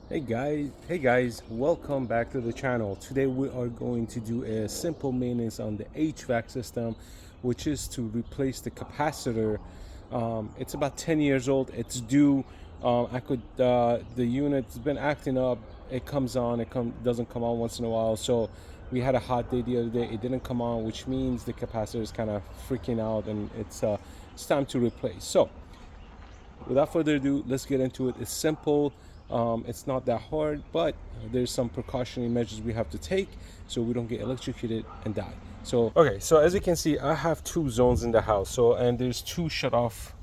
Hey guys, welcome back to the channel. Today we are going to do a simple maintenance on the HVAC system, which is to replace the capacitor. It's about 10 years old. It's due. The unit's been acting up. It comes on, doesn't come on once in a while. So we had a hot day the other day. It didn't come on, which means the capacitor is kind of freaking out, and it's time to replace. So without further ado, let's get into it. It's simple. It's not that hard, but there's some precautionary measures we have to take so we don't get electrocuted and die. So as you can see, I have two zones in the house. And there's two shut off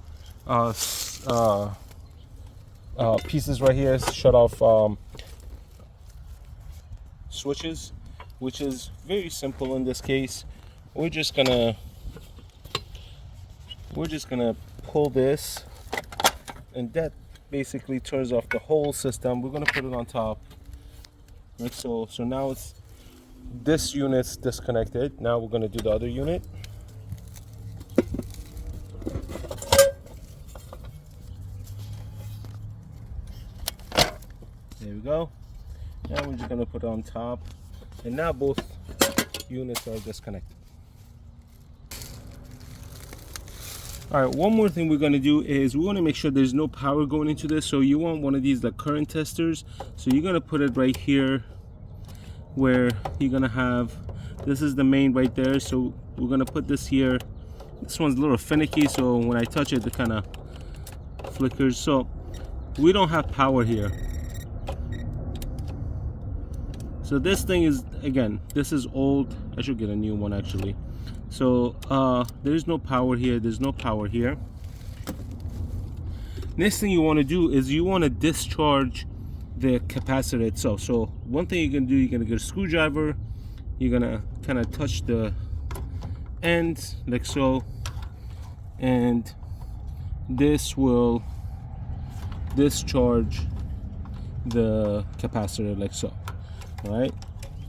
pieces right here, shut off switches, which is very simple in this case. We're just gonna pull this, and that basically turns off the whole system. We're gonna put it on top, like so. So now this unit's disconnected. Now we're gonna do the other unit. There we go. Now we're just gonna put it on top, and now both units are disconnected. All right, one more thing we're going to do is we want to make sure there's no power going into this. So you want one of these like current testers. So you're going to put it right here where you're going to have, this is the main right there. So we're going to put this here. This one's a little finicky, so when I touch it, it kind of flickers. So we don't have power here. So this thing is, again, this is old. I should get a new one actually. So there's no power here, there's no power here. Next thing you want to do is you want to discharge the capacitor itself. So one thing you're going to do, you're going to get a screwdriver, you're going to kind of touch the end like so, and this will discharge the capacitor like so. All right,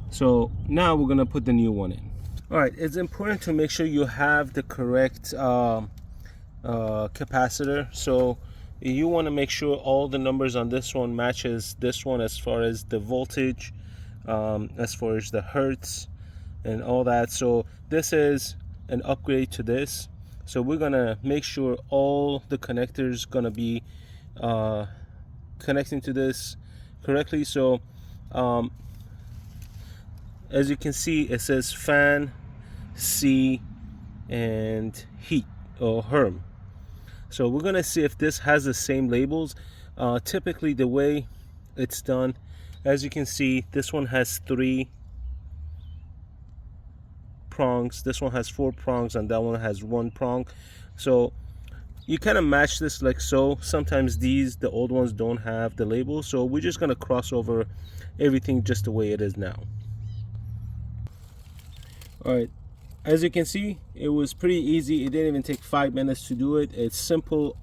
so now we're going to put the new one in. All right, it's important to make sure you have the correct capacitor. So you want to make sure all the numbers on this one matches this one as far as the voltage, as far as the hertz and all that. So this is an upgrade to this. So we're gonna make sure all the connectors gonna be connecting to this correctly. So as you can see, it says fan, C, and heat or Herm. So we're gonna see if this has the same labels. Typically the way it's done, as you can see, this one has 3 prongs, this one has 4 prongs, and that one has 1 prong. So you kind of match this like so. Sometimes the old ones don't have the label, so we're just gonna cross over everything just the way it is now. All right, as you can see, it was pretty easy. It didn't even take 5 minutes to do it. It's simple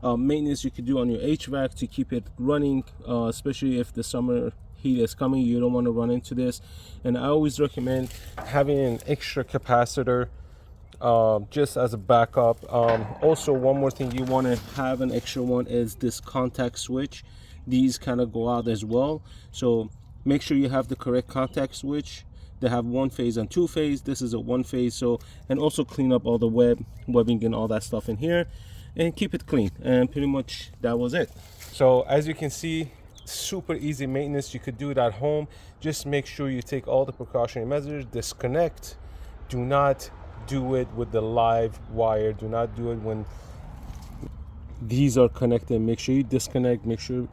maintenance you could do on your HVAC to keep it running, especially if the summer heat is coming. You don't want to run into this. And I always recommend having an extra capacitor just as a backup. Also, one more thing you want to have an extra one is this contact switch. These kind of go out as well, so make sure you have the correct contact switch. They have 1 phase and 2 phase. This is a 1 phase. So, and also clean up all the webbing and all that stuff in here, and keep it clean. And pretty much that was it. So as you can see, super easy maintenance. You could do it at home. Just make sure you take all the precautionary measures. Disconnect. Do not do it with the live wire. Do not do it when these are connected. Make sure you disconnect. Make sure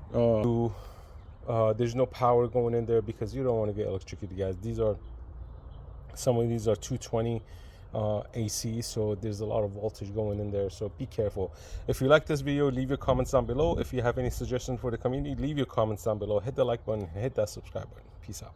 there's no power going in there, because you don't want to get electrocuted, guys. Some of these are 220 AC, so there's a lot of voltage going in there, so be careful. If you like this video, leave your comments down below. If you have any suggestions for the community, leave your comments down below. Hit the like button, hit that subscribe button. Peace out.